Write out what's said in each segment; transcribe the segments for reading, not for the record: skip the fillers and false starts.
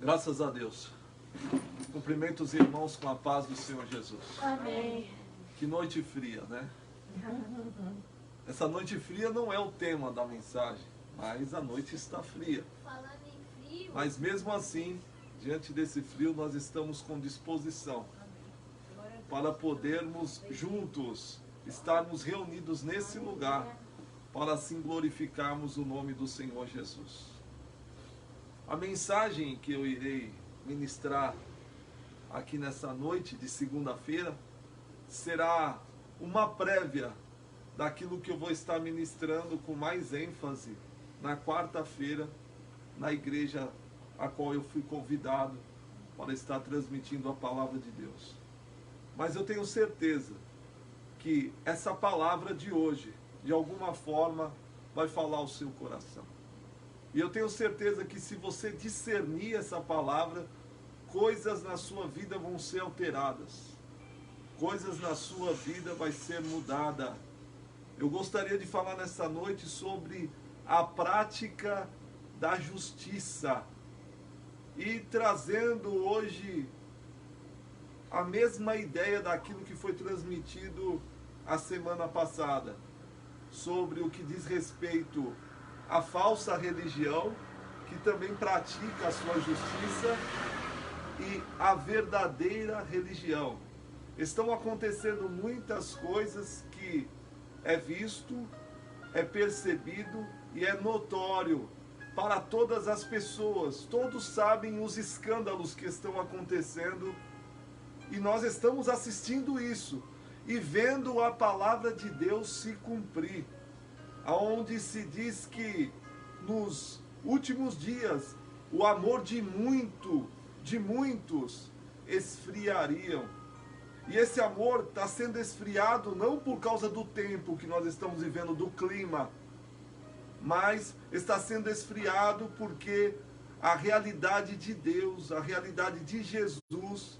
Graças a Deus. Cumprimento os irmãos com a paz do Senhor Jesus. Amém. Que noite fria, né? Essa noite fria não é o tema da mensagem, mas a noite está fria. Falando em frio. Mas mesmo assim, diante desse frio, nós estamos com disposição para podermos juntos estarmos reunidos nesse lugar para assim glorificarmos o nome do Senhor Jesus. A mensagem que eu irei ministrar aqui nessa noite de segunda-feira será uma prévia daquilo que eu vou estar ministrando com mais ênfase na quarta-feira na igreja a qual eu fui convidado para estar transmitindo a palavra de Deus. Mas eu tenho certeza que essa palavra de hoje, de alguma forma, vai falar ao seu coração. E eu tenho certeza que se você discernir essa palavra, coisas na sua vida vão ser alteradas. Coisas na sua vida vai ser mudada. Eu gostaria de falar nessa noite sobre a prática da justiça. E trazendo hoje a mesma ideia daquilo que foi transmitido a semana passada, sobre o que diz respeito à falsa religião, que também pratica a sua justiça, e a verdadeira religião. Estão acontecendo muitas coisas que é visto, é percebido e é notório para todas as pessoas. Todos sabem os escândalos que estão acontecendo e nós estamos assistindo isso e vendo a palavra de Deus se cumprir, aonde se diz que nos últimos dias o amor de muitos esfriariam. E esse amor está sendo esfriado não por causa do tempo que nós estamos vivendo, do clima, mas está sendo esfriado porque a realidade de Deus, a realidade de Jesus,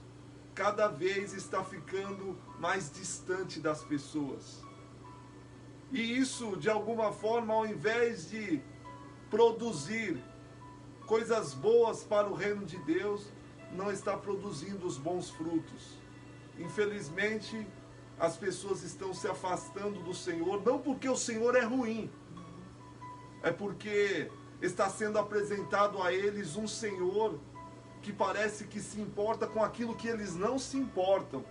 cada vez está ficando mais distante das pessoas. E isso, de alguma forma, ao invés de produzir coisas boas para o reino de Deus, não está produzindo os bons frutos. Infelizmente, as pessoas estão se afastando do Senhor, não porque o Senhor é ruim, é porque está sendo apresentado a eles um Senhor que parece que se importa com aquilo que eles não se importam.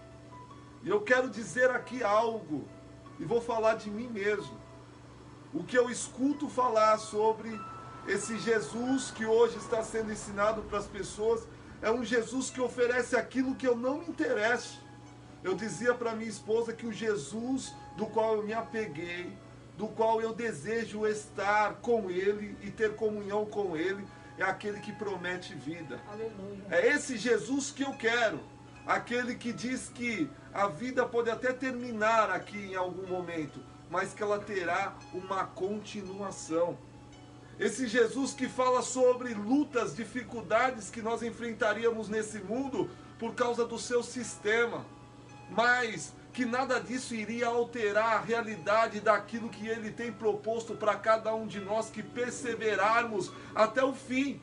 E eu quero dizer aqui algo, e vou falar de mim mesmo. O que eu escuto falar sobre esse Jesus que hoje está sendo ensinado para as pessoas é um Jesus que oferece aquilo que eu não me interesso. Eu dizia para minha esposa que o Jesus do qual eu me apeguei, do qual eu desejo estar com Ele e ter comunhão com Ele, é aquele que promete vida. Aleluia. É esse Jesus que eu quero. Aquele que diz que a vida pode até terminar aqui em algum momento, mas que ela terá uma continuação. Esse Jesus que fala sobre lutas, dificuldades que nós enfrentaríamos nesse mundo por causa do seu sistema, mas que nada disso iria alterar a realidade daquilo que Ele tem proposto para cada um de nós, que perseverarmos até o fim.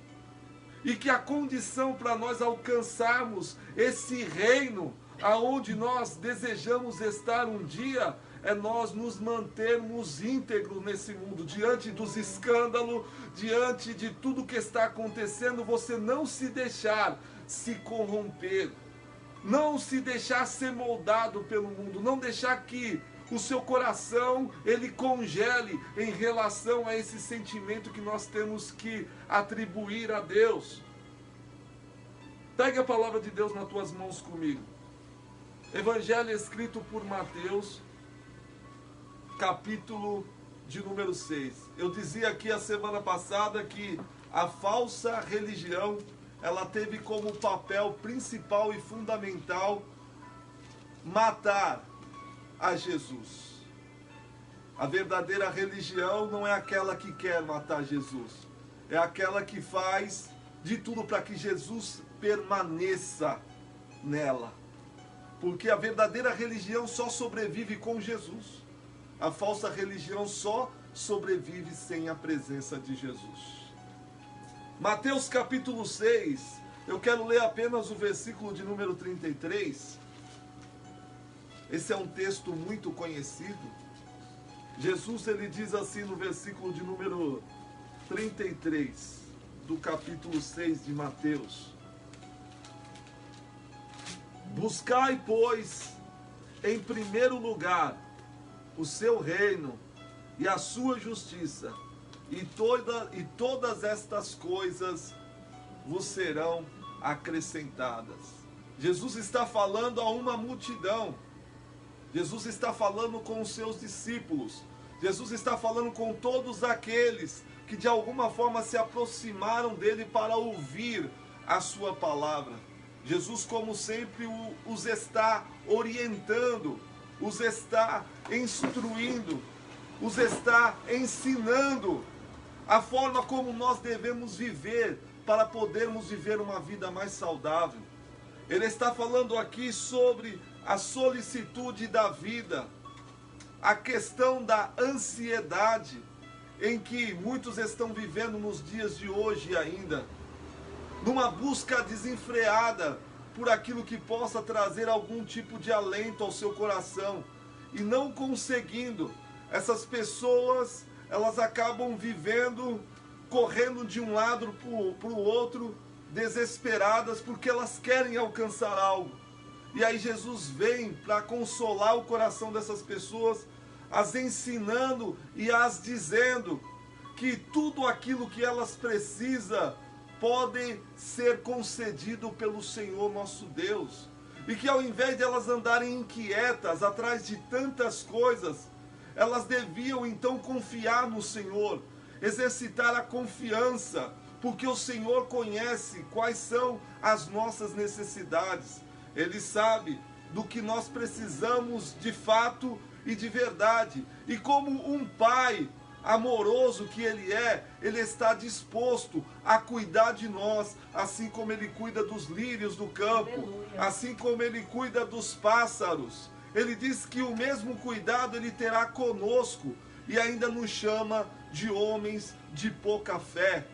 E que a condição para nós alcançarmos esse reino, aonde nós desejamos estar um dia, é nós nos mantermos íntegros nesse mundo, diante dos escândalos, diante de tudo que está acontecendo, você não se deixar se corromper, não se deixar ser moldado pelo mundo, não deixar que o seu coração ele congele em relação a esse sentimento que nós temos que atribuir a Deus. Pegue a palavra de Deus nas tuas mãos comigo. Evangelho escrito por Mateus, capítulo de número 6. Eu dizia aqui a semana passada que a falsa religião, ela teve como papel principal e fundamental matar a Jesus. A verdadeira religião não é aquela que quer matar Jesus, é aquela que faz de tudo para que Jesus permaneça nela. Porque a verdadeira religião só sobrevive com Jesus. A falsa religião só sobrevive sem a presença de Jesus. Mateus capítulo 6, Eu quero ler apenas o versículo de número 33. Esse é um texto muito conhecido. Jesus, ele diz assim no versículo de número 33, do capítulo 6 de Mateus: buscai, pois, em primeiro lugar o seu reino e a sua justiça, e todas estas coisas vos serão acrescentadas. Jesus está falando a uma multidão. Jesus está falando com os seus discípulos. Jesus está falando com todos aqueles que de alguma forma se aproximaram dele para ouvir a sua palavra. Jesus, como sempre, os está orientando, os está instruindo, os está ensinando a forma como nós devemos viver para podermos viver uma vida mais saudável. Ele está falando aqui sobre a solicitude da vida, a questão da ansiedade em que muitos estão vivendo nos dias de hoje ainda, numa busca desenfreada por aquilo que possa trazer algum tipo de alento ao seu coração, e não conseguindo. Essas pessoas, elas acabam vivendo, correndo de um lado para o outro, desesperadas, porque elas querem alcançar algo. E aí Jesus vem para consolar o coração dessas pessoas, as ensinando e as dizendo que tudo aquilo que elas precisam pode ser concedido pelo Senhor nosso Deus. E que ao invés de elas andarem inquietas atrás de tantas coisas, elas deviam então confiar no Senhor, exercitar a confiança, porque o Senhor conhece quais são as nossas necessidades. Ele sabe do que nós precisamos de fato e de verdade. E como um pai amoroso que ele é, ele está disposto a cuidar de nós, assim como ele cuida dos lírios do campo, aleluia, assim como ele cuida dos pássaros. Ele diz que o mesmo cuidado ele terá conosco, e ainda nos chama de homens de pouca fé.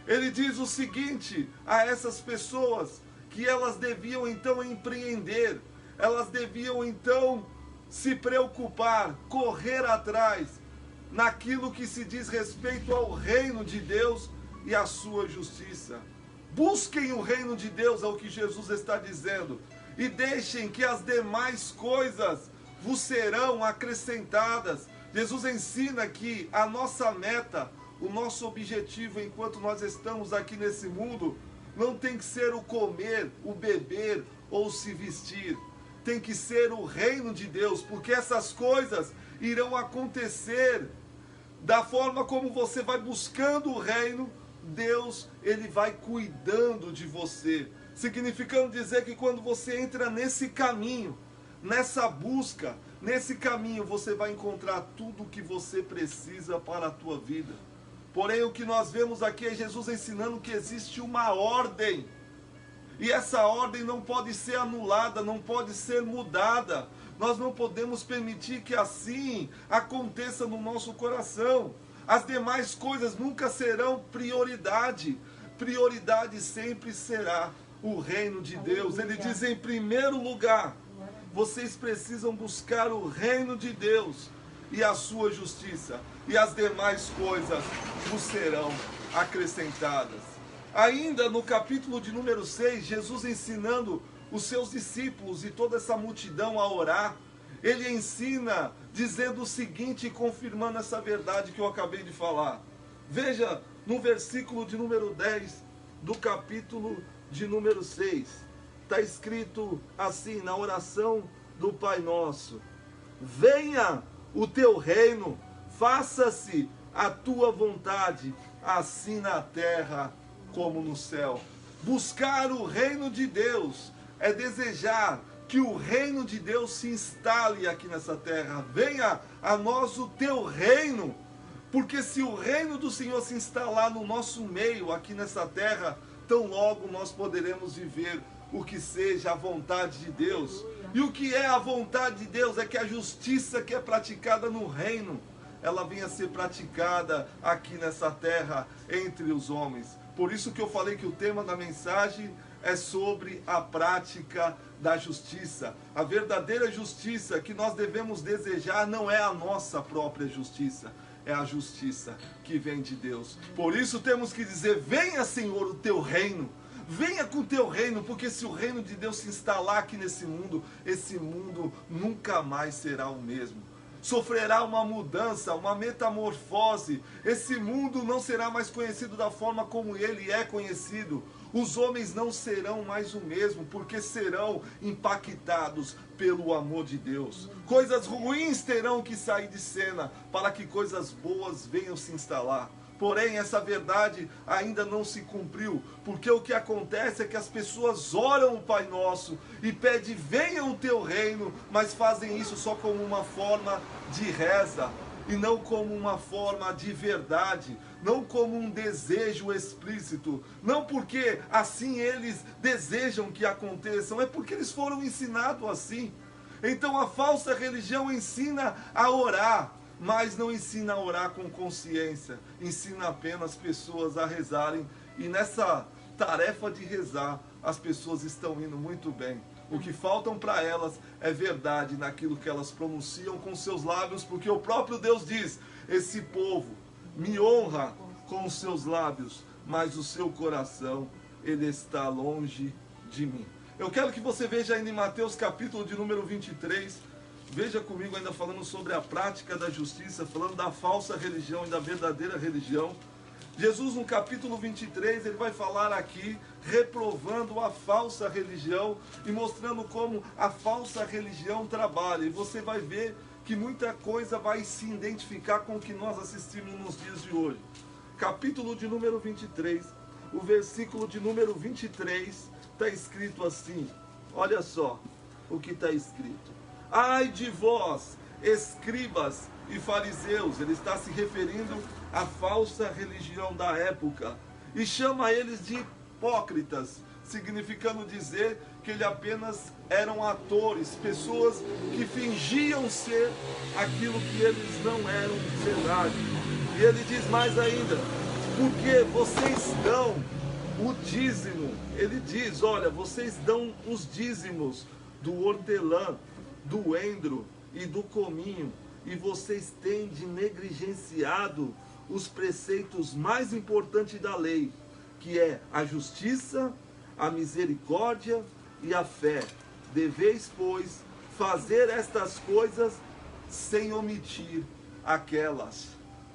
Ele diz o seguinte a essas pessoas, que elas deviam então empreender, elas deviam então se preocupar, correr atrás naquilo que se diz respeito ao reino de Deus e à sua justiça. Busquem o reino de Deus, é o que Jesus está dizendo, e deixem que as demais coisas vos serão acrescentadas. Jesus ensina que a nossa meta, o nosso objetivo enquanto nós estamos aqui nesse mundo, não tem que ser o comer, o beber ou se vestir. Tem que ser o reino de Deus, porque essas coisas irão acontecer da forma como você vai buscando o reino. Deus, ele vai cuidando de você, significando dizer que quando você entra nesse caminho, nessa busca, nesse caminho, você vai encontrar tudo o que você precisa para a tua vida. Porém, o que nós vemos aqui é Jesus ensinando que existe uma ordem, e essa ordem não pode ser anulada, não pode ser mudada. Nós não podemos permitir que assim aconteça no nosso coração. As demais coisas nunca serão prioridade. Prioridade sempre será o reino de Deus. Ele diz: em primeiro lugar, vocês precisam buscar o reino de Deus e a sua justiça, e as demais coisas vos serão acrescentadas. Ainda no capítulo de número 6, Jesus ensinando os seus discípulos e toda essa multidão a orar, ele ensina dizendo o seguinte, confirmando essa verdade que eu acabei de falar. Veja no versículo de número 10 do capítulo de número 6, está escrito assim na oração do Pai Nosso: venha o teu reino, faça-se a tua vontade, assim na terra como no céu. Buscar o reino de Deus é desejar que o reino de Deus se instale aqui nessa terra. Venha a nós o teu reino, porque se o reino do Senhor se instalar no nosso meio aqui nessa terra, tão logo nós poderemos viver o que seja a vontade de Deus. E o que é a vontade de Deus é que a justiça que é praticada no reino, ela venha a ser praticada aqui nessa terra entre os homens. Por isso que eu falei que o tema da mensagem é sobre a prática da justiça. A verdadeira justiça que nós devemos desejar não é a nossa própria justiça, é a justiça que vem de Deus. Por isso temos que dizer: venha, Senhor, o teu reino. Venha com o teu reino, porque se o reino de Deus se instalar aqui nesse mundo, esse mundo nunca mais será o mesmo. Sofrerá uma mudança, uma metamorfose. Esse mundo não será mais conhecido da forma como ele é conhecido. Os homens não serão mais o mesmo, porque serão impactados pelo amor de Deus. Coisas ruins terão que sair de cena para que coisas boas venham se instalar. Porém, essa verdade ainda não se cumpriu, porque o que acontece é que as pessoas oram o Pai Nosso e pedem: venha o teu reino, mas fazem isso só como uma forma de reza e não como uma forma de verdade, não como um desejo explícito, não porque assim eles desejam que aconteçam, é porque eles foram ensinados assim. Então a falsa religião ensina a orar, mas não ensina a orar com consciência, ensina apenas pessoas a rezarem, e nessa tarefa de rezar, as pessoas estão indo muito bem. O que faltam para elas é verdade naquilo que elas pronunciam com seus lábios, porque o próprio Deus diz: esse povo me honra com os seus lábios, mas o seu coração, ele está longe de mim. Eu quero que você veja ainda em Mateus capítulo de número 23, veja comigo ainda falando sobre a prática da justiça, falando da falsa religião e da verdadeira religião. Jesus no capítulo 23, ele vai falar aqui, reprovando a falsa religião e mostrando como a falsa religião trabalha. E você vai ver que muita coisa vai se identificar com o que nós assistimos nos dias de hoje. Capítulo de número 23, o versículo de número 23, está escrito assim, olha só o que está escrito: ai de vós, escribas e fariseus. Ele está se referindo à falsa religião da época e chama eles de hipócritas, significando dizer que eles apenas eram atores, pessoas que fingiam ser aquilo que eles não eram de verdade. E ele diz mais ainda: porque vocês dão o dízimo. Ele diz: olha, vocês dão os dízimos do hortelã, do endro e do cominho, e vocês têm negligenciado os preceitos mais importantes da lei, que é a justiça, a misericórdia e a fé. Deveis, pois, fazer estas coisas sem omitir aquelas.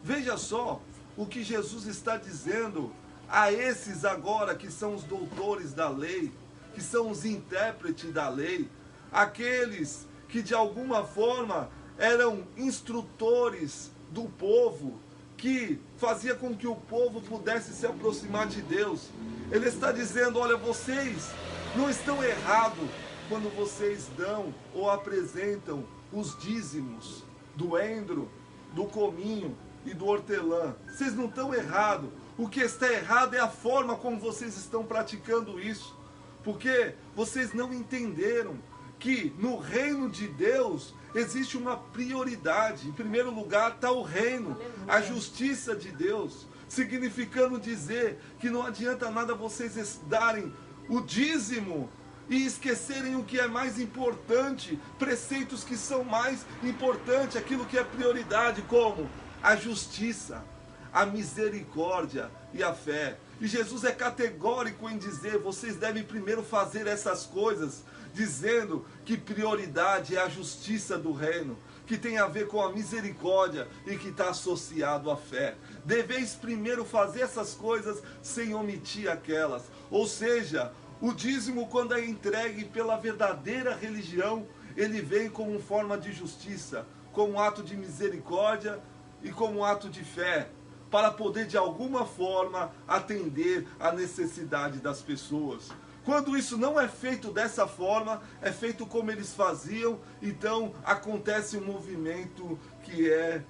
Veja só o que Jesus está dizendo a esses agora que são os doutores da lei, que são os intérpretes da lei, aqueles que de alguma forma eram instrutores do povo, que fazia com que o povo pudesse se aproximar de Deus. Ele está dizendo: olha, vocês não estão errados quando vocês dão ou apresentam os dízimos do endro, do cominho e do hortelã. Vocês não estão errados. O que está errado é a forma como vocês estão praticando isso, porque vocês não entenderam que no reino de Deus existe uma prioridade. Em primeiro lugar está o reino, a justiça de Deus, significando dizer que não adianta nada vocês darem o dízimo e esquecerem o que é mais importante, preceitos que são mais importantes, aquilo que é prioridade, como a justiça, a misericórdia e a fé. E Jesus é categórico em dizer: vocês devem primeiro fazer essas coisas, dizendo que prioridade é a justiça do reino, que tem a ver com a misericórdia e que está associado à fé. Deveis primeiro fazer essas coisas sem omitir aquelas. Ou seja, o dízimo, quando é entregue pela verdadeira religião, ele vem como forma de justiça, como ato de misericórdia e como ato de fé, para poder de alguma forma atender à necessidade das pessoas. Quando isso não é feito dessa forma, é feito como eles faziam, então acontece um movimento que é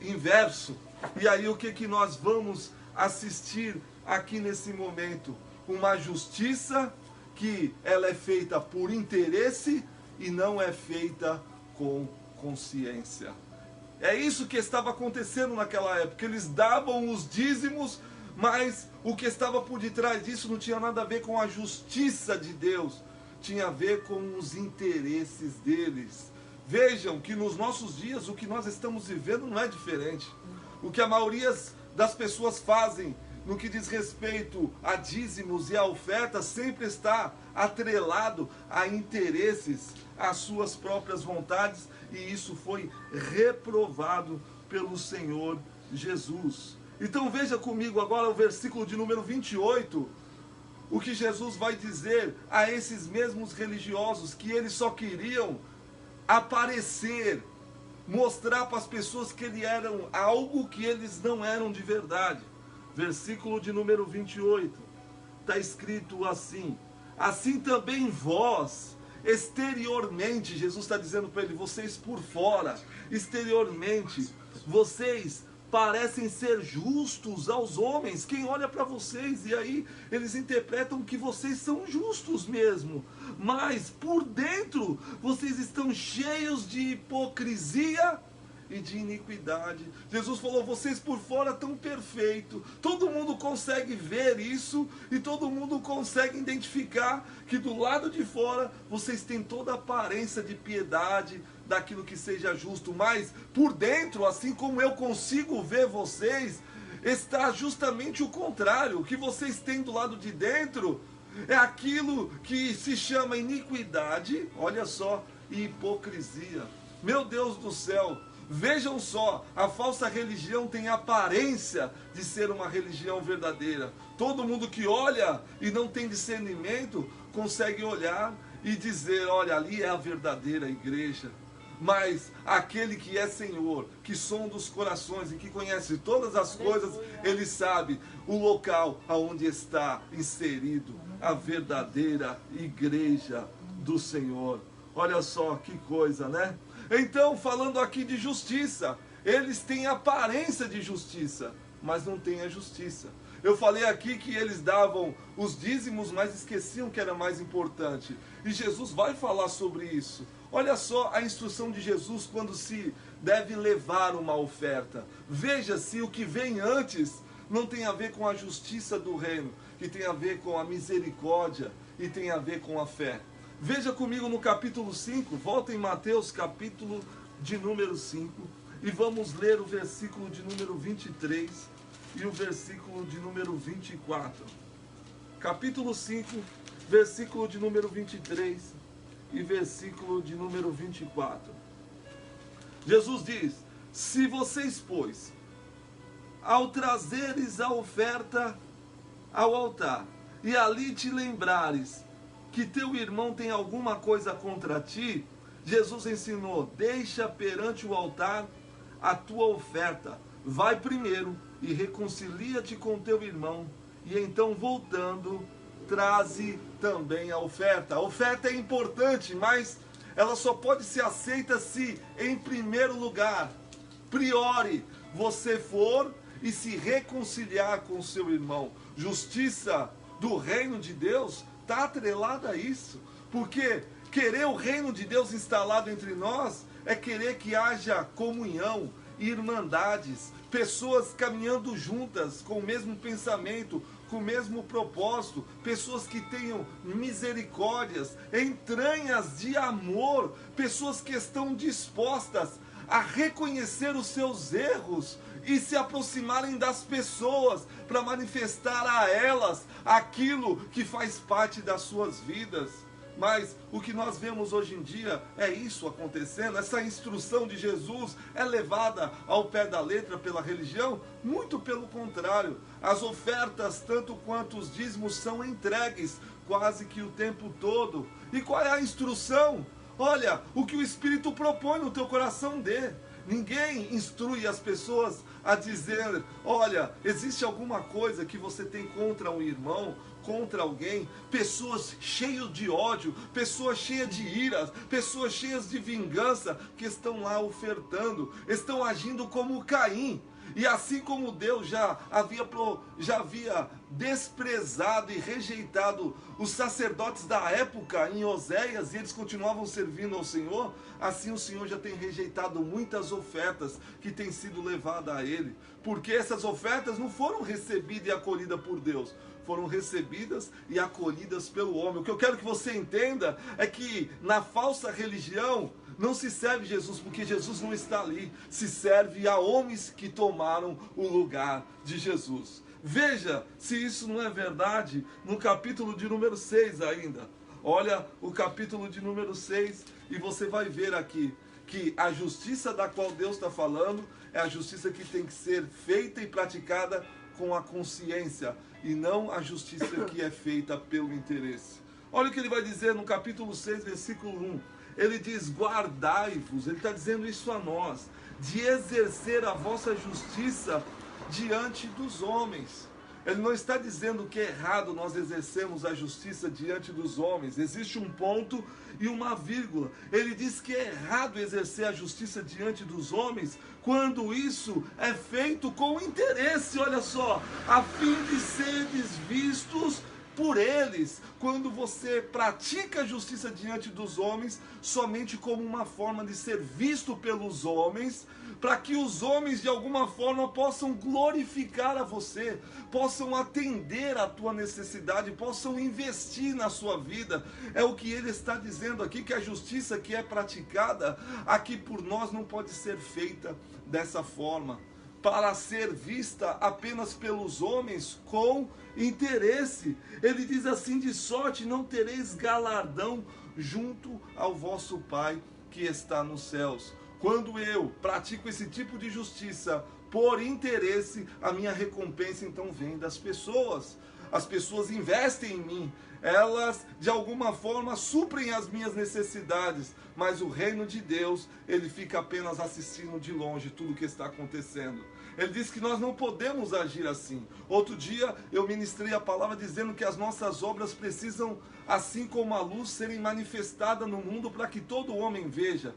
inverso. E aí o que nós vamos assistir aqui nesse momento? Uma justiça que ela é feita por interesse e não é feita com consciência. É isso que estava acontecendo naquela época. Eles davam os dízimos, Mas o que estava por detrás disso não tinha nada a ver com a justiça de Deus, tinha a ver com os interesses deles. Vejam que nos nossos dias o que nós estamos vivendo não é diferente. O que a maioria das pessoas fazem no que diz respeito a dízimos e a ofertas sempre está atrelado a interesses, às suas próprias vontades, e isso foi reprovado pelo Senhor Jesus. Então veja comigo agora o versículo de número 28, o que Jesus vai dizer a esses mesmos religiosos que eles só queriam aparecer, mostrar para as pessoas que eles eram algo que eles não eram de verdade. Versículo de número 28, está escrito assim: assim também vós, exteriormente, Jesus está dizendo para ele, vocês por fora, exteriormente, vocês parecem ser justos aos homens. Quem olha para vocês, e aí eles interpretam que vocês são justos mesmo, mas por dentro vocês estão cheios de hipocrisia e de iniquidade. Jesus falou, vocês por fora estão perfeitos, todo mundo consegue ver isso, e todo mundo consegue identificar que do lado de fora vocês têm toda a aparência de piedade, daquilo que seja justo, mas por dentro, assim como eu consigo ver vocês, está justamente o contrário. O que vocês têm do lado de dentro é aquilo que se chama iniquidade, olha só, e hipocrisia. Meu Deus do céu, vejam só, a falsa religião tem a aparência de ser uma religião verdadeira. Todo mundo que olha e não tem discernimento consegue olhar e dizer, olha, ali é a verdadeira igreja. Mas aquele que é Senhor, que sonda os corações e que conhece todas as coisas, ele sabe o local aonde está inserido a verdadeira igreja do Senhor. Olha só que coisa, né? Então, falando aqui de justiça, eles têm aparência de justiça, mas não têm a justiça. Eu falei aqui que eles davam os dízimos, mas esqueciam que era mais importante. E Jesus vai falar sobre isso. Olha só a instrução de Jesus quando se deve levar uma oferta. Veja se o que vem antes não tem a ver com a justiça do reino, que tem a ver com a misericórdia e tem a ver com a fé. Veja comigo no capítulo 5, volta em Mateus capítulo de número 5 e vamos ler o versículo de número 23 e o versículo de número 24. Capítulo 5, versículo de número 23 e versículo de número 24. Jesus diz, se vocês, pois, ao trazeres a oferta ao altar, e ali te lembrares que teu irmão tem alguma coisa contra ti, Jesus ensinou, deixa perante o altar a tua oferta, vai primeiro e reconcilia-te com teu irmão, e então voltando, traze também a oferta. A oferta é importante, mas ela só pode ser aceita se, em primeiro lugar, priori, você for e se reconciliar com o seu irmão. Justiça do reino de Deus está atrelada a isso, porque querer o reino de Deus instalado entre nós é querer que haja comunhão, irmandades, pessoas caminhando juntas com o mesmo pensamento, com o mesmo propósito, pessoas que tenham misericórdias, entranhas de amor, pessoas que estão dispostas a reconhecer os seus erros e se aproximarem das pessoas para manifestar a elas aquilo que faz parte das suas vidas. Mas o que nós vemos hoje em dia é isso acontecendo. Essa instrução de Jesus é levada ao pé da letra pela religião? Muito pelo contrário. As ofertas, tanto quanto os dízimos, são entregues quase que o tempo todo. E qual é a instrução? Olha, o que o Espírito propõe no teu coração dê. Ninguém instrui as pessoas a dizer, olha, existe alguma coisa que você tem contra um irmão, contra alguém, pessoas cheias de ódio, pessoas cheias de ira, pessoas cheias de vingança, que estão lá ofertando, estão agindo como Caim. E assim como Deus já havia desprezado e rejeitado os sacerdotes da época em Oséias, e eles continuavam servindo ao Senhor, assim o Senhor já tem rejeitado muitas ofertas que têm sido levadas a Ele, porque essas ofertas não foram recebidas e acolhidas por Deus, foram recebidas e acolhidas pelo homem. O que eu quero que você entenda é que na falsa religião não se serve Jesus, porque Jesus não está ali. Se serve a homens que tomaram o lugar de Jesus. Veja se isso não é verdade no capítulo de número 6 ainda. Olha o capítulo de número 6 e você vai ver aqui que a justiça da qual Deus está falando é a justiça que tem que ser feita e praticada com a consciência, e não a justiça que é feita pelo interesse. Olha o que ele vai dizer no capítulo 6, versículo 1. Ele diz: guardai-vos, ele está dizendo isso a nós, de exercer a vossa justiça diante dos homens. Ele não está dizendo que é errado nós exercermos a justiça diante dos homens. Existe um ponto e uma vírgula. Ele diz que é errado exercer a justiça diante dos homens quando isso é feito com interesse, olha só, a fim de seres vistos por eles. Quando você pratica a justiça diante dos homens somente como uma forma de ser visto pelos homens, para que os homens de alguma forma possam glorificar a você, possam atender à tua necessidade, possam investir na sua vida. É o que ele está dizendo aqui, que a justiça que é praticada aqui por nós não pode ser feita dessa forma, para ser vista apenas pelos homens com interesse. Ele diz assim: de sorte não tereis galardão junto ao vosso Pai que está nos céus. Quando eu pratico esse tipo de justiça por interesse, a minha recompensa então vem das pessoas. As pessoas investem em mim, elas de alguma forma suprem as minhas necessidades, mas o reino de Deus, ele fica apenas assistindo de longe tudo o que está acontecendo. Ele diz que nós não podemos agir assim. Outro dia eu ministrei a palavra dizendo que as nossas obras precisam, assim como a luz, serem manifestadas no mundo para que todo homem veja.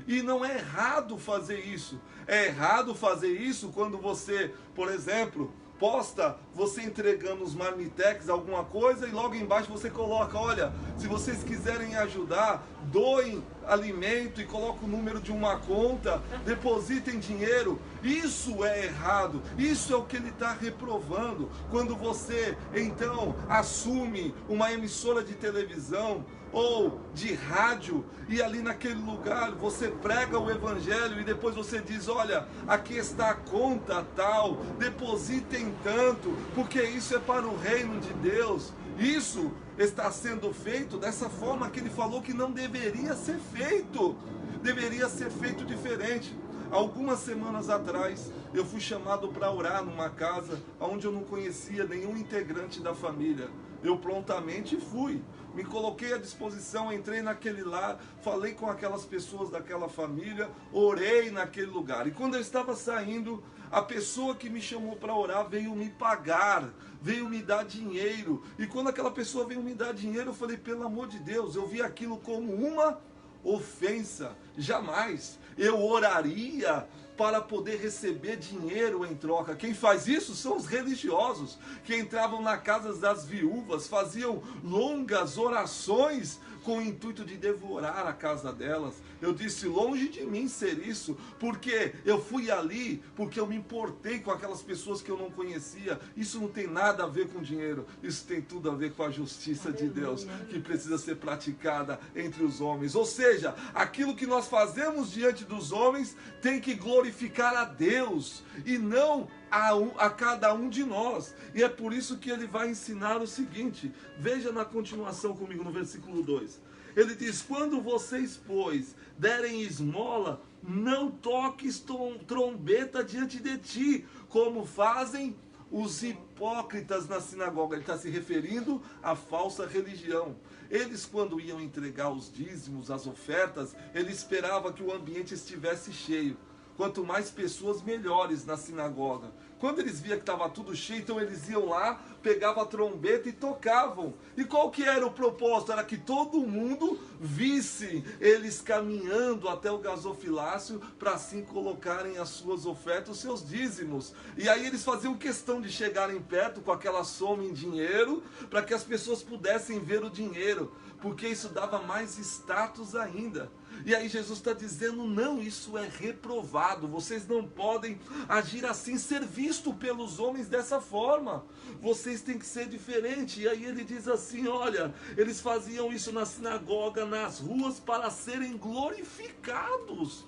E não é errado fazer isso. É errado fazer isso quando você, por exemplo, posta você entregando os marmitex, alguma coisa, e logo embaixo você coloca: olha, se vocês quiserem ajudar, doem alimento, e coloca o número de uma conta, depositem dinheiro. Isso é errado, isso é o que ele está reprovando. Quando você então assume uma emissora de televisão ou de rádio, e ali naquele lugar você prega o evangelho, e depois você diz: olha, aqui está a conta tal, depositem tanto, porque isso é para o reino de Deus. Isso está sendo feito dessa forma que ele falou que não deveria ser feito. Deveria ser feito diferente. Algumas semanas atrás, eu fui chamado para orar numa casa onde eu não conhecia nenhum integrante da família. Eu prontamente fui, me coloquei à disposição, entrei naquele lar, falei com aquelas pessoas daquela família, orei naquele lugar. E quando eu estava saindo, a pessoa que me chamou para orar veio me pagar, veio me dar dinheiro. E quando aquela pessoa veio me dar dinheiro, eu falei: pelo amor de Deus, eu vi aquilo como uma ofensa. Jamais eu oraria para poder receber dinheiro em troca. Quem faz isso são os religiosos, que entravam na casa das viúvas, faziam longas orações com o intuito de devorar a casa delas. Eu disse: longe de mim ser isso, porque eu fui ali porque eu me importei com aquelas pessoas que eu não conhecia. Isso não tem nada a ver com dinheiro, isso tem tudo a ver com a justiça de Deus, que precisa ser praticada entre os homens. Ou seja, aquilo que nós fazemos diante dos homens tem que glorificar a Deus e não a cada um de nós. E é por isso que ele vai ensinar o seguinte: veja na continuação comigo no versículo 2. Ele diz: quando vocês, pois, derem esmola, não toques trombeta diante de ti, como fazem os hipócritas na sinagoga. Ele está se referindo à falsa religião. Eles, quando iam entregar os dízimos, as ofertas, ele esperava que o ambiente estivesse cheio. Quanto mais pessoas, melhores na sinagoga. Quando eles viam que estava tudo cheio, então eles iam lá, pegavam a trombeta e tocavam. E qual que era o propósito? Era que todo mundo visse eles caminhando até o gasofilácio para assim colocarem as suas ofertas, os seus dízimos. E aí eles faziam questão de chegarem perto com aquela soma em dinheiro, para que as pessoas pudessem ver o dinheiro, porque isso dava mais status ainda. E aí Jesus está dizendo, não, isso é reprovado, vocês não podem agir assim, ser visto pelos homens dessa forma, vocês têm que ser diferentes. E aí ele diz assim, olha, eles faziam isso na sinagoga, nas ruas, para serem glorificados.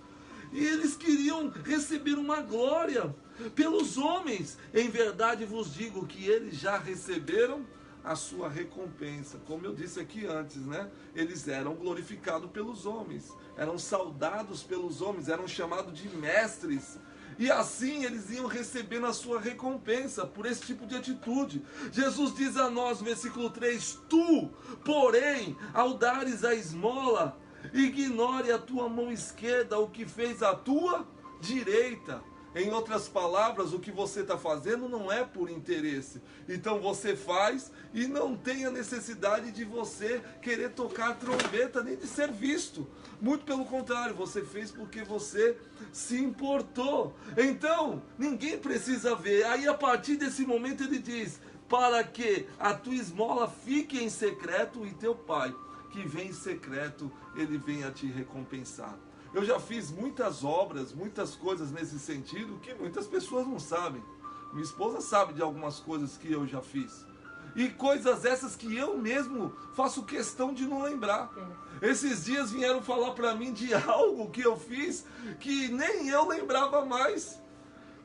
E eles queriam receber uma glória pelos homens. Em verdade vos digo que eles já receberam a sua recompensa. Como eu disse aqui antes, né? Eles eram glorificados pelos homens, eram saudados pelos homens, eram chamados de mestres. E assim eles iam recebendo a sua recompensa por esse tipo de atitude. Jesus diz a nós, versículo 3, tu, porém, ao dares a esmola, ignore a tua mão esquerda o que fez a tua direita. Em outras palavras, o que você está fazendo não é por interesse. Então você faz e não tem a necessidade de você querer tocar a trombeta nem de ser visto. Muito pelo contrário, você fez porque você se importou. Então, ninguém precisa ver. Aí a partir desse momento ele diz, para que a tua esmola fique em secreto e teu pai, que vem em secreto, ele venha te recompensar. Eu já fiz muitas obras, muitas coisas nesse sentido que muitas pessoas não sabem. Minha esposa sabe de algumas coisas que eu já fiz. E coisas essas que eu mesmo faço questão de não lembrar. Esses dias vieram falar para mim de algo que eu fiz que nem eu lembrava mais.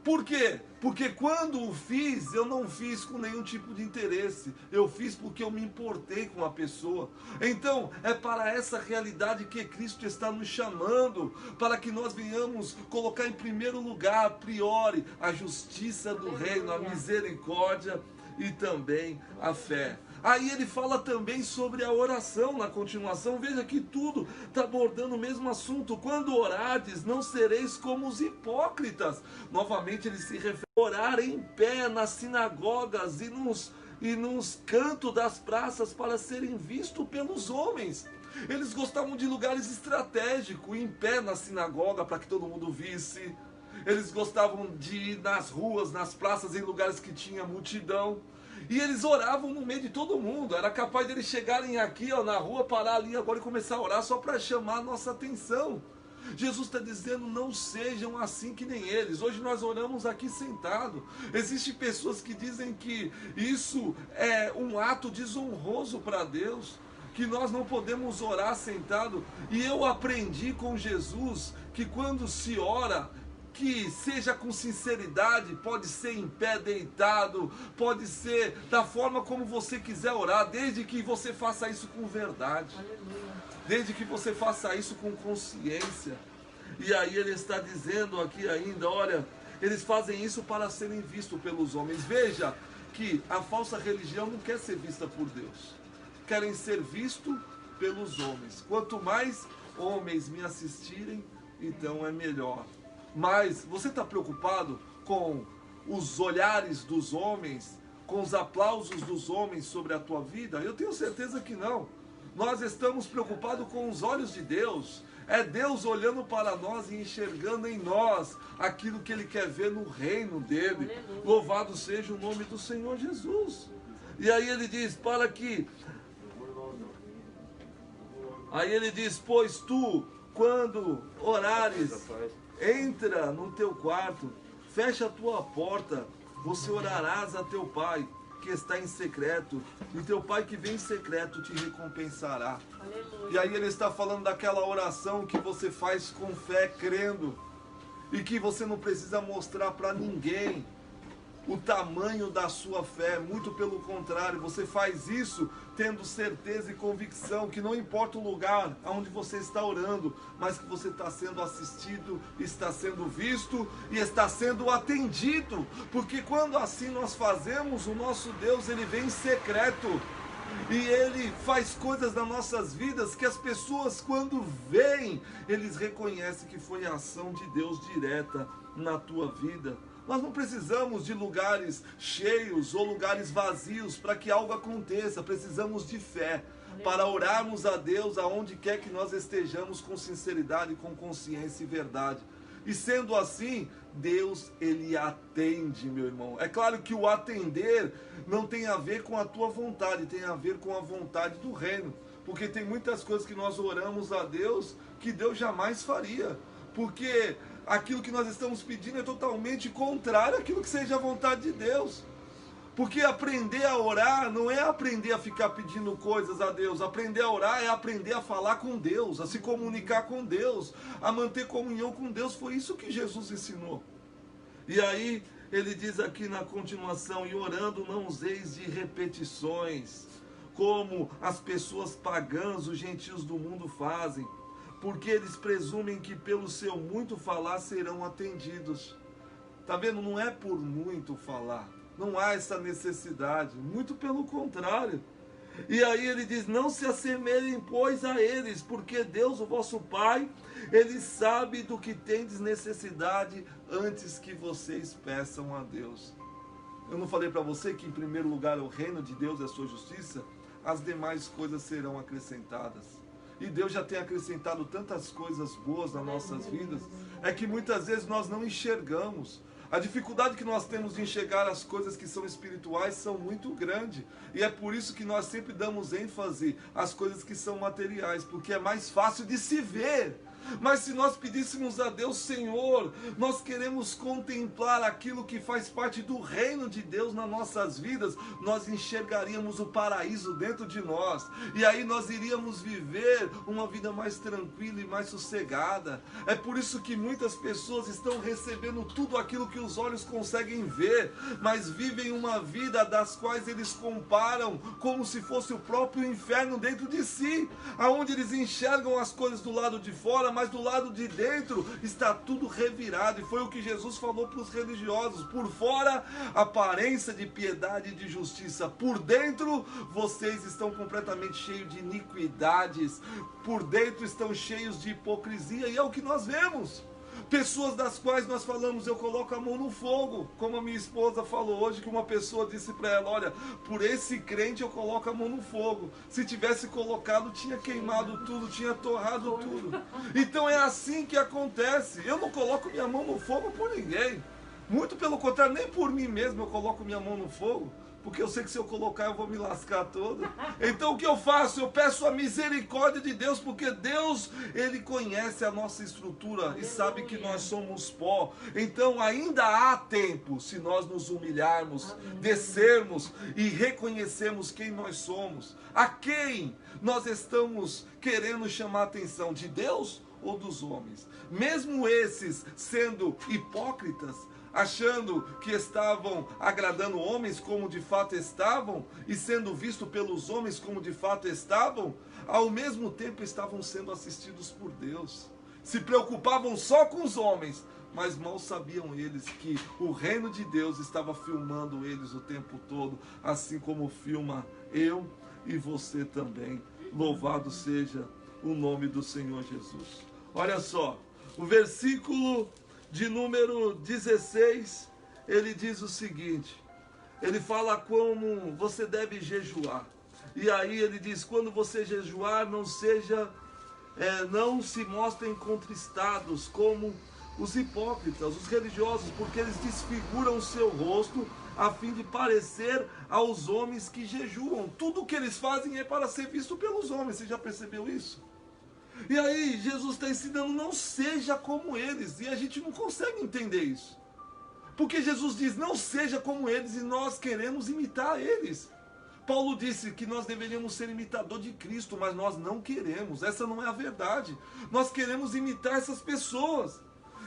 Por quê? Porque quando o fiz, eu não fiz com nenhum tipo de interesse. Eu fiz porque eu me importei com a pessoa. Então, é para essa realidade que Cristo está nos chamando, para que nós venhamos colocar em primeiro lugar, a priori, a justiça do reino, a misericórdia e também a fé. Aí ele fala também sobre a oração na continuação. Veja que tudo está abordando o mesmo assunto. Quando orardes, não sereis como os hipócritas. Novamente ele se refere a orar em pé nas sinagogas e nos cantos das praças para serem vistos pelos homens. Eles gostavam de lugares estratégicos, em pé na sinagoga para que todo mundo visse. Eles gostavam de ir nas ruas, nas praças, em lugares que tinha multidão. E eles oravam no meio de todo mundo. Era capaz de eles chegarem aqui, ó, na rua, parar ali agora e começar a orar só para chamar a nossa atenção. Jesus está dizendo, não sejam assim que nem eles. Hoje nós oramos aqui sentado. Existem pessoas que dizem que isso é um ato desonroso para Deus, que nós não podemos orar sentado. E eu aprendi com Jesus que quando se ora, que seja com sinceridade, pode ser em pé, deitado, pode ser da forma como você quiser orar, desde que você faça isso com verdade. Aleluia. Desde que você faça isso com consciência. E aí ele está dizendo aqui ainda, olha, eles fazem isso para serem vistos pelos homens. Veja que a falsa religião não quer ser vista por Deus. Querem ser vistos pelos homens. Quanto mais homens me assistirem, então é melhor. Mas você está preocupado com os olhares dos homens, com os aplausos dos homens sobre a tua vida? Eu tenho certeza que não. Nós estamos preocupados com os olhos de Deus. É Deus olhando para nós e enxergando em nós aquilo que Ele quer ver no reino dEle. Aleluia. Louvado seja o nome do Senhor Jesus. E aí ele diz, para que... Aí ele diz, pois tu, quando orares... Entra no teu quarto, fecha a tua porta, você orarás a teu pai que está em secreto, e teu pai que vem em secreto te recompensará. Aleluia. E aí ele está falando daquela oração que você faz com fé, crendo, e que você não precisa mostrar para ninguém o tamanho da sua fé, muito pelo contrário, você faz isso tendo certeza e convicção que não importa o lugar onde você está orando, mas que você está sendo assistido, está sendo visto e está sendo atendido, porque quando assim nós fazemos, o nosso Deus, ele vem em secreto E Ele faz coisas nas nossas vidas que as pessoas, quando veem, eles reconhecem que foi a ação de Deus direta na tua vida. Nós não precisamos de lugares cheios ou lugares vazios para que algo aconteça. Precisamos de fé para orarmos a Deus aonde quer que nós estejamos, com sinceridade, com consciência e verdade. E sendo assim, Deus, Ele atende, meu irmão. É claro que o atender não tem a ver com a tua vontade, tem a ver com a vontade do reino. Porque tem muitas coisas que nós oramos a Deus que Deus jamais faria. Porque aquilo que nós estamos pedindo é totalmente contrário àquilo que seja a vontade de Deus. Porque aprender a orar não é aprender a ficar pedindo coisas a Deus. Aprender a orar é aprender a falar com Deus, a se comunicar com Deus, a manter comunhão com Deus. Foi isso que Jesus ensinou. E aí ele diz aqui na continuação: e orando não useis de repetições, como as pessoas pagãs, os gentios do mundo fazem, porque eles presumem que pelo seu muito falar serão atendidos. Tá vendo? Não é por muito falar. Não há essa necessidade, muito pelo contrário. E aí ele diz: não se assemelhem, pois, a eles, porque Deus, o vosso Pai, Ele sabe do que tendes necessidade antes que vocês peçam a Deus. Eu não falei para você que em primeiro lugar é o reino de Deus e a sua justiça? As demais coisas serão acrescentadas. E Deus já tem acrescentado tantas coisas boas nas nossas vidas, é que muitas vezes nós não enxergamos. A dificuldade que nós temos de enxergar as coisas que são espirituais são muito grande. E é por isso que nós sempre damos ênfase às coisas que são materiais, porque é mais fácil de se ver. Mas se nós pedíssemos a Deus: Senhor, nós queremos contemplar aquilo que faz parte do reino de Deus nas nossas vidas, nós enxergaríamos o paraíso dentro de nós. E aí nós iríamos viver uma vida mais tranquila e mais sossegada. É por isso que muitas pessoas estão recebendo tudo aquilo que os olhos conseguem ver, mas vivem uma vida das quais eles comparam como se fosse o próprio inferno dentro de si, aonde eles enxergam as coisas do lado de fora, mas do lado de dentro está tudo revirado. E foi o que Jesus falou para os religiosos: por fora, aparência de piedade e de justiça, por dentro, vocês estão completamente cheios de iniquidades, por dentro estão cheios de hipocrisia. E é o que nós vemos. Pessoas das quais nós falamos: eu coloco a mão no fogo. Como a minha esposa falou hoje, que uma pessoa disse para ela: olha, por esse crente eu coloco a mão no fogo. Se tivesse colocado, tinha queimado tudo, tinha torrado tudo. Então é assim que acontece. Eu não coloco minha mão no fogo por ninguém. Muito pelo contrário, nem por mim mesmo eu coloco minha mão no fogo. Porque eu sei que se eu colocar eu vou me lascar todo. Então o que eu faço? Eu peço a misericórdia de Deus, porque Deus, Ele conhece a nossa estrutura e sabe que nós somos pó. Então ainda há tempo, se nós nos humilharmos, descermos e reconhecermos quem nós somos. A quem nós estamos querendo chamar a atenção? De Deus ou dos homens? Mesmo esses sendo hipócritas, achando que estavam agradando homens como de fato estavam, e sendo visto pelos homens como de fato estavam, ao mesmo tempo estavam sendo assistidos por Deus. Se preocupavam só com os homens, mas mal sabiam eles que o reino de Deus estava filmando eles o tempo todo, assim como filma eu e você também. Louvado seja o nome do Senhor Jesus. Olha só, o versículo de número 16, ele diz o seguinte: ele fala como você deve jejuar. E aí ele diz: quando você jejuar, não se mostrem contristados como os hipócritas, os religiosos, porque eles desfiguram o seu rosto a fim de parecer aos homens que jejuam. Tudo o que eles fazem é para ser visto pelos homens. Você já percebeu isso? E aí Jesus está ensinando: não seja como eles. E a gente não consegue entender isso, porque Jesus diz: não seja como eles, e nós queremos imitar eles. Paulo disse que nós deveríamos ser imitador de Cristo, mas nós não queremos. Essa não é a verdade. Nós queremos imitar essas pessoas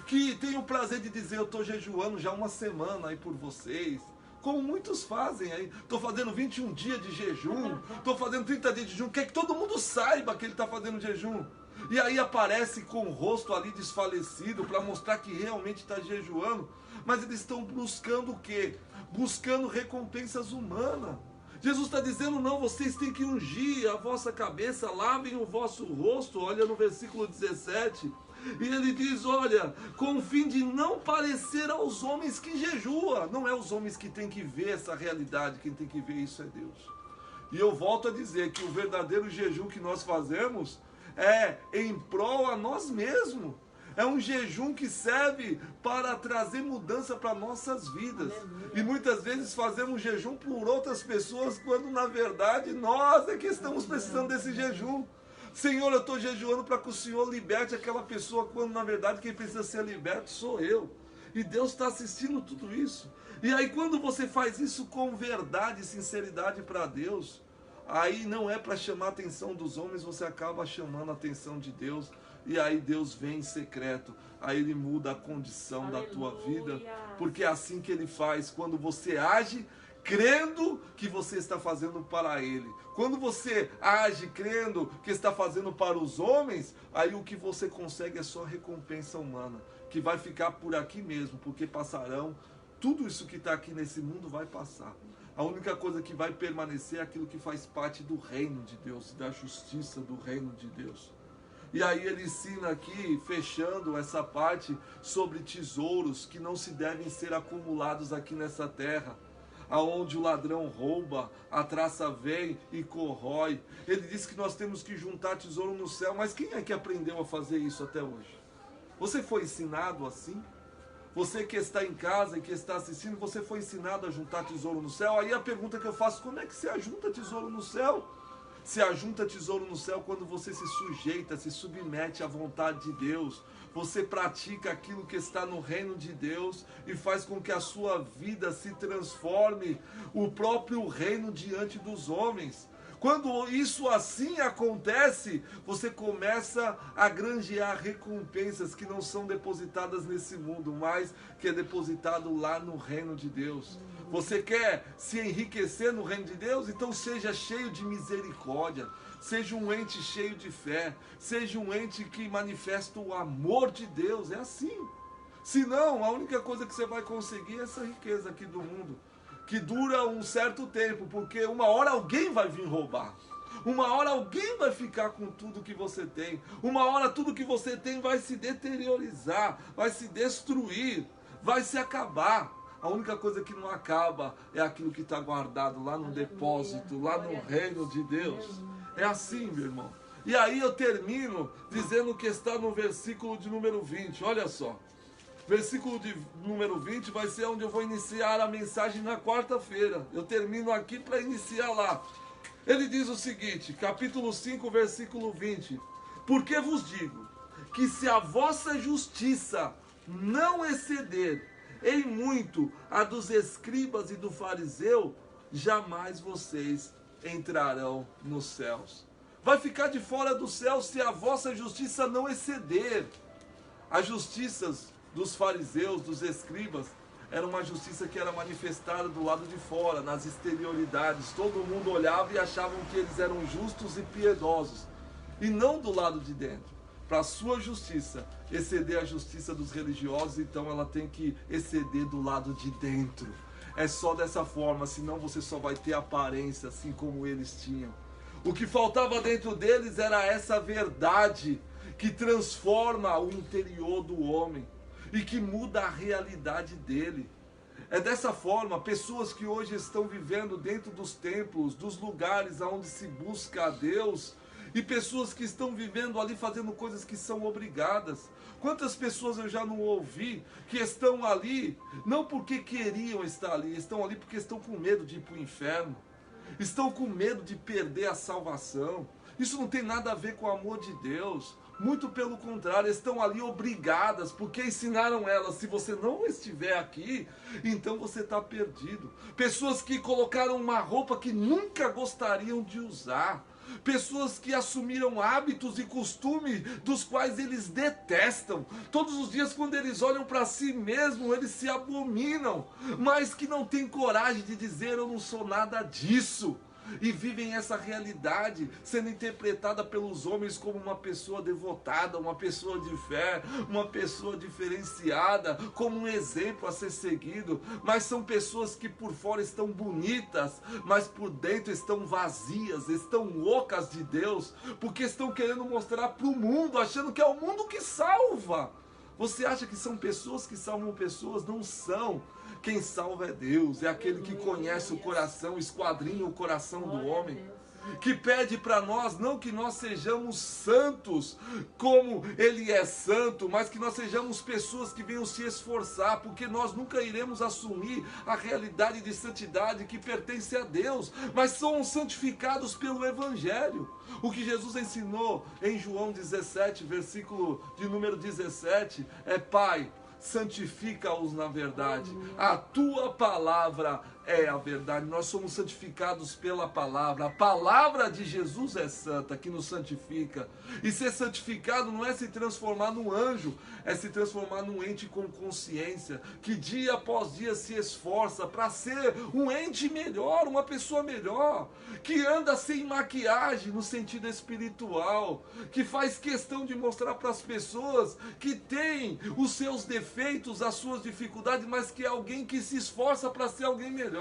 que têm o prazer de dizer: eu estou jejuando já uma semana aí por vocês, como muitos fazem aí. Estou fazendo 21 dias de jejum, estou fazendo 30 dias de jejum. Quer que todo mundo saiba que ele está fazendo jejum. E aí aparece com o rosto ali desfalecido para mostrar que realmente está jejuando. Mas eles estão buscando o quê? Buscando recompensas humanas. Jesus está dizendo, não, vocês têm que ungir a vossa cabeça, lavem o vosso rosto. Olha no versículo 17. E ele diz, olha, com o fim de não parecer aos homens que jejua. Não é os homens que têm que ver essa realidade, quem tem que ver isso é Deus. E eu volto a dizer que o verdadeiro jejum que nós fazemos é em prol a nós mesmos. É um jejum que serve para trazer mudança para nossas vidas. E muitas vezes fazemos jejum por outras pessoas, quando na verdade nós é que estamos precisando desse jejum. Senhor, eu estou jejuando para que o Senhor liberte aquela pessoa, quando na verdade quem precisa ser liberto sou eu. E Deus está assistindo tudo isso. E aí quando você faz isso com verdade e sinceridade para Deus, aí não é para chamar a atenção dos homens, você acaba chamando a atenção de Deus. E aí Deus vem em secreto, aí Ele muda a condição da tua vida, porque é assim que Ele faz, quando você age crendo que você está fazendo para Ele. Quando você age crendo que está fazendo para os homens, aí o que você consegue é só recompensa humana, que vai ficar por aqui mesmo, porque passarão, tudo isso que está aqui nesse mundo vai passar. A única coisa que vai permanecer é aquilo que faz parte do reino de Deus, da justiça do reino de Deus. E aí ele ensina aqui, fechando essa parte, sobre tesouros que não se devem ser acumulados aqui nessa terra, aonde o ladrão rouba, a traça vem e corrói. Ele diz que nós temos que juntar tesouro no céu, mas quem é que aprendeu a fazer isso até hoje? Você foi ensinado assim? Você que está em casa e que está assistindo, você foi ensinado a juntar tesouro no céu? Aí a pergunta que eu faço, como é que se ajunta tesouro no céu? Se ajunta tesouro no céu quando você se sujeita, se submete à vontade de Deus. Você pratica aquilo que está no reino de Deus e faz com que a sua vida se transforme o próprio reino diante dos homens. Quando isso assim acontece, você começa a granjear recompensas que não são depositadas nesse mundo, mas que é depositado lá no reino de Deus. Você quer se enriquecer no reino de Deus? Então seja cheio de misericórdia, seja um ente cheio de fé, seja um ente que manifesta o amor de Deus, é assim. Senão, a única coisa que você vai conseguir é essa riqueza aqui do mundo, que dura um certo tempo, porque uma hora alguém vai vir roubar. Uma hora alguém vai ficar com tudo que você tem. Uma hora tudo que você tem vai se deteriorizar, vai se destruir, vai se acabar. A única coisa que não acaba é aquilo que está guardado lá no depósito, lá no reino de Deus. É assim, meu irmão. E aí eu termino dizendo que está no versículo de número 20. Olha só. Versículo de número 20 vai ser onde eu vou iniciar a mensagem na quarta-feira. Eu termino aqui para iniciar lá. Ele diz o seguinte, capítulo 5, versículo 20. Porque vos digo que se a vossa justiça não exceder em muito a dos escribas e do fariseu, jamais vocês entrarão nos céus. Vai ficar de fora do céu se a vossa justiça não exceder. As justiças dos fariseus, dos escribas, era uma justiça que era manifestada do lado de fora, nas exterioridades. Todo mundo olhava e achavam que eles eram justos e piedosos, e não do lado de dentro. Para a sua justiça exceder a justiça dos religiosos, então ela tem que exceder do lado de dentro. É só dessa forma, senão você só vai ter aparência, assim como eles tinham. O que faltava dentro deles era essa verdade que transforma o interior do homem e que muda a realidade dele. É dessa forma, pessoas que hoje estão vivendo dentro dos templos, dos lugares onde se busca a Deus, e pessoas que estão vivendo ali fazendo coisas que são obrigadas. Quantas pessoas eu já não ouvi que estão ali, não porque queriam estar ali, estão ali porque estão com medo de ir para o inferno, estão com medo de perder a salvação. Isso não tem nada a ver com o amor de Deus. Muito pelo contrário, estão ali obrigadas, porque ensinaram elas, se você não estiver aqui, então você está perdido. Pessoas que colocaram uma roupa que nunca gostariam de usar. Pessoas que assumiram hábitos e costumes dos quais eles detestam. Todos os dias, quando eles olham para si mesmos, eles se abominam, mas que não têm coragem de dizer: eu não sou nada disso. e vivem essa realidade, sendo interpretada pelos homens como uma pessoa devotada, uma pessoa de fé, uma pessoa diferenciada, como um exemplo a ser seguido, mas são pessoas que por fora estão bonitas, mas por dentro estão vazias, estão loucas de Deus, porque estão querendo mostrar para o mundo, achando que é o mundo que salva. Você acha que são pessoas que salvam pessoas? Não são. Quem salva é Deus, é aquele que conhece o coração, esquadrinha o coração do homem, que pede para nós, não que nós sejamos santos como Ele é santo, mas que nós sejamos pessoas que venham se esforçar, porque nós nunca iremos assumir a realidade de santidade que pertence a Deus, mas somos santificados pelo Evangelho. O que Jesus ensinou em João 17, versículo de número 17, é: Pai, santifica-os na verdade, a tua palavra é a verdade. Nós somos santificados pela palavra. A palavra de Jesus é santa, que nos santifica. E ser santificado não é se transformar num anjo, é se transformar num ente com consciência, que dia após dia se esforça para ser um ente melhor, uma pessoa melhor, que anda sem maquiagem no sentido espiritual, que faz questão de mostrar para as pessoas que tem os seus defeitos, as suas dificuldades, mas que é alguém que se esforça para ser alguém melhor.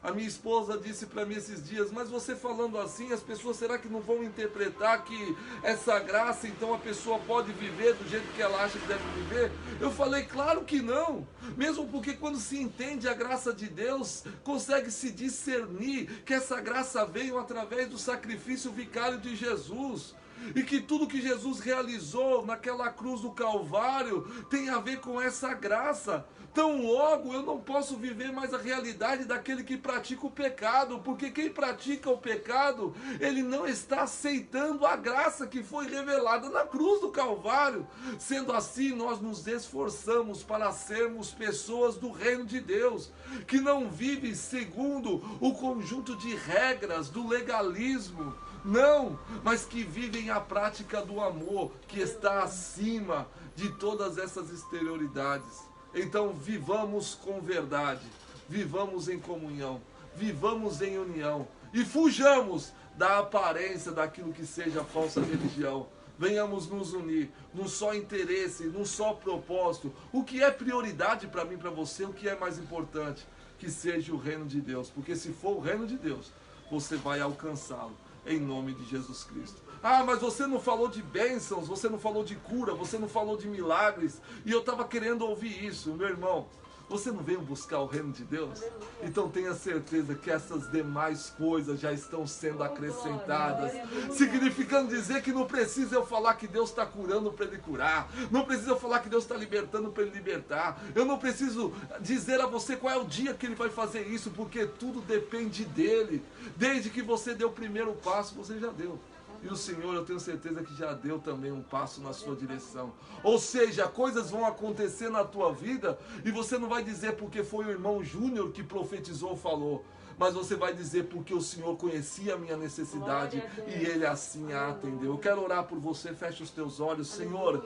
A minha esposa disse para mim esses dias: mas você falando assim, as pessoas, será que não vão interpretar que essa graça, então a pessoa pode viver do jeito que ela acha que deve viver? Eu falei: claro que não, mesmo porque quando se entende a graça de Deus, consegue se discernir que essa graça veio através do sacrifício vicário de Jesus, e que tudo que Jesus realizou naquela cruz do Calvário tem a ver com essa graça. Tão logo eu não posso viver mais a realidade daquele que pratica o pecado, porque quem pratica o pecado, ele não está aceitando a graça que foi revelada na cruz do Calvário. Sendo assim, nós nos esforçamos para sermos pessoas do reino de Deus, que não vivem segundo o conjunto de regras do legalismo, não, mas que vivem a prática do amor, que está acima de todas essas exterioridades. Então vivamos com verdade, vivamos em comunhão, vivamos em união e fujamos da aparência daquilo que seja falsa religião. Venhamos nos unir num só interesse, num só propósito. O que é prioridade para mim e para você, o que é mais importante? Que seja o reino de Deus, porque se for o reino de Deus, você vai alcançá-lo. Em nome de Jesus Cristo. Ah, mas você não falou de bênçãos, você não falou de cura, você não falou de milagres. E eu estava querendo ouvir isso. Meu irmão, você não veio buscar o reino de Deus? Então tenha certeza que essas demais coisas já estão sendo acrescentadas. Significando dizer que não precisa eu falar que Deus está curando para Ele curar. Não precisa eu falar que Deus está libertando para Ele libertar. Eu não preciso dizer a você qual é o dia que Ele vai fazer isso, porque tudo depende dEle. Desde que você deu o primeiro passo, você já deu. E o Senhor, eu tenho certeza que já deu também um passo na sua direção. Ou seja, coisas vão acontecer na tua vida e você não vai dizer porque foi o irmão Júnior que profetizou ou falou, mas você vai dizer porque o Senhor conhecia a minha necessidade e Ele assim a atendeu. Eu quero orar por você, feche os teus olhos. Senhor,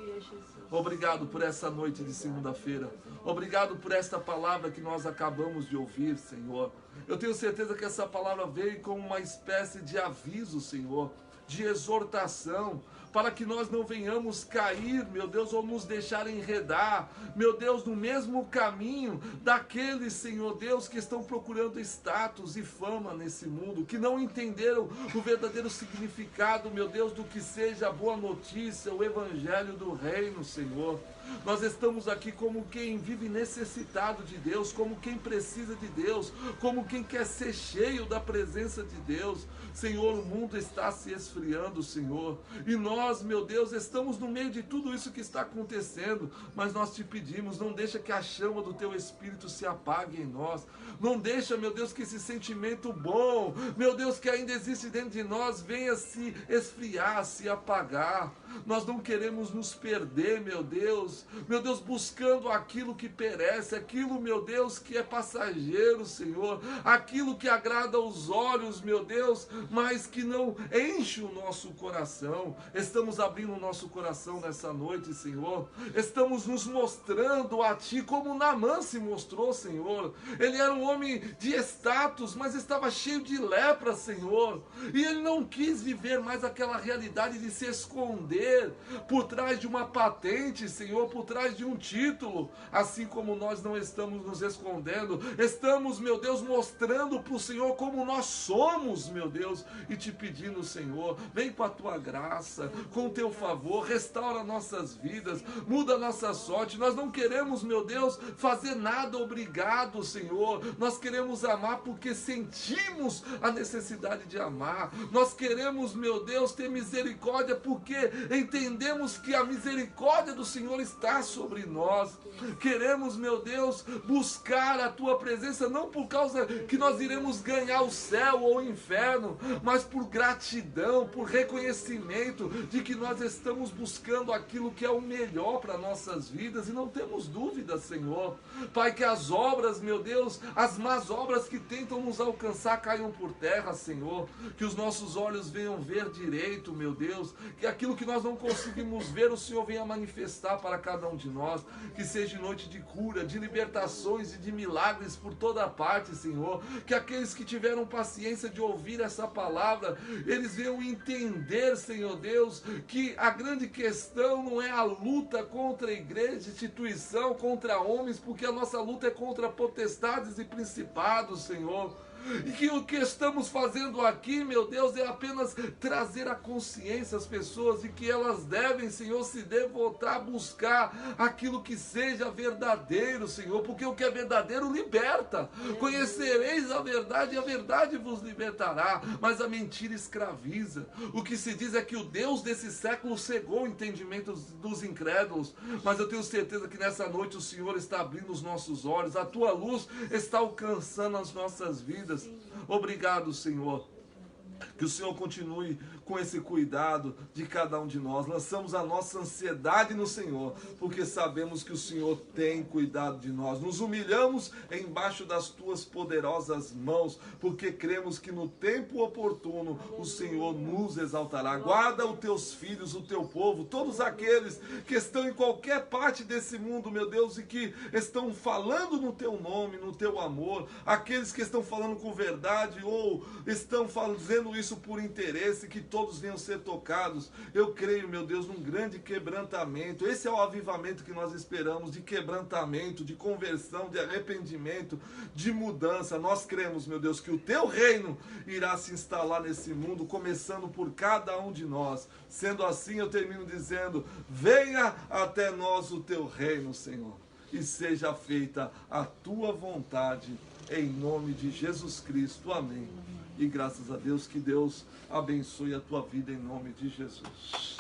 obrigado por essa noite de segunda-feira. Obrigado por esta palavra que nós acabamos de ouvir, Senhor. Eu tenho certeza que essa palavra veio como uma espécie de aviso, Senhor, de exortação, para que nós não venhamos cair, meu Deus, ou nos deixar enredar, meu Deus, no mesmo caminho daqueles, Senhor Deus, que estão procurando status e fama nesse mundo, que não entenderam o verdadeiro significado, meu Deus, do que seja a boa notícia, o evangelho do reino, Senhor. Nós estamos aqui como quem vive necessitado de Deus, como quem precisa de Deus, como quem quer ser cheio da presença de Deus. Senhor, o mundo está se esfriando, Senhor, e nós, meu Deus, estamos no meio de tudo isso que está acontecendo, mas nós te pedimos, não deixa que a chama do teu Espírito se apague em nós, não deixa, meu Deus, que esse sentimento bom, meu Deus, que ainda existe dentro de nós, venha se esfriar, se apagar. Nós não queremos nos perder, meu Deus, buscando aquilo que perece, aquilo, meu Deus, que é passageiro, Senhor, aquilo que agrada aos olhos, meu Deus, mas que não enche o nosso coração. estamos abrindo o nosso coração nessa noite, Senhor. Estamos nos mostrando a Ti como Naamã se mostrou, Senhor. Ele era um homem de status, mas estava cheio de lepra, Senhor. E ele não quis viver mais aquela realidade de se esconder por trás de uma patente, Senhor, por trás de um título. Assim como nós não estamos nos escondendo, estamos, meu Deus, mostrando para o Senhor como nós somos, meu Deus, e te pedindo, Senhor, vem com a Tua graça, com o Teu favor, restaura nossas vidas, muda a nossa sorte. Nós não queremos, meu Deus, fazer nada obrigado, Senhor. Nós queremos amar porque sentimos a necessidade de amar. Nós queremos, meu Deus, ter misericórdia porque entendemos que a misericórdia do Senhor está sobre nós. Queremos, meu Deus, buscar a Tua presença, não por causa que nós iremos ganhar o céu ou o inferno, mas por gratidão, por reconhecimento de que nós estamos buscando aquilo que é o melhor para nossas vidas, e não temos dúvida, Senhor. Pai, que as obras, meu Deus, as más obras que tentam nos alcançar caiam por terra, Senhor. Que os nossos olhos venham ver direito, meu Deus. Que aquilo que nós não conseguimos ver, o Senhor venha manifestar para cada um de nós. Que seja noite de cura, de libertações e de milagres por toda parte, Senhor. Que aqueles que tiveram paciência de ouvir essa palavra, eles venham entender, Senhor Deus, que a grande questão não é a luta contra a igreja, instituição, contra homens, porque a nossa luta é contra potestades e principados, Senhor. E que o que estamos fazendo aqui, meu Deus, é apenas trazer a consciência às pessoas de que elas devem, Senhor, se devotar a buscar aquilo que seja verdadeiro, Senhor, porque o que é verdadeiro liberta. Conhecereis a verdade e a verdade vos libertará, mas a mentira escraviza. O que se diz é que o Deus desse século cegou o entendimento dos incrédulos, mas eu tenho certeza que nessa noite o Senhor está abrindo os nossos olhos, a Tua luz está alcançando as nossas vidas. Obrigado, Senhor. Que o Senhor continue com esse cuidado de cada um de nós. Lançamos a nossa ansiedade no Senhor, porque sabemos que o Senhor tem cuidado de nós. Nos humilhamos embaixo das Tuas poderosas mãos, porque cremos que no tempo oportuno o Senhor nos exaltará. Guarda os Teus filhos, o Teu povo, todos aqueles que estão em qualquer parte desse mundo, meu Deus, e que estão falando no Teu nome, no Teu amor, aqueles que estão falando com verdade ou estão fazendo isso por interesse, que todos venham ser tocados. Eu creio, meu Deus, num grande quebrantamento. Esse é o avivamento que nós esperamos, de quebrantamento, de conversão, de arrependimento, de mudança. Nós cremos, meu Deus, que o Teu reino irá se instalar nesse mundo, começando por cada um de nós. Sendo assim, eu termino dizendo: venha até nós o Teu reino, Senhor, e seja feita a Tua vontade, em nome de Jesus Cristo. Amém. E graças a Deus, que Deus abençoe a tua vida em nome de Jesus.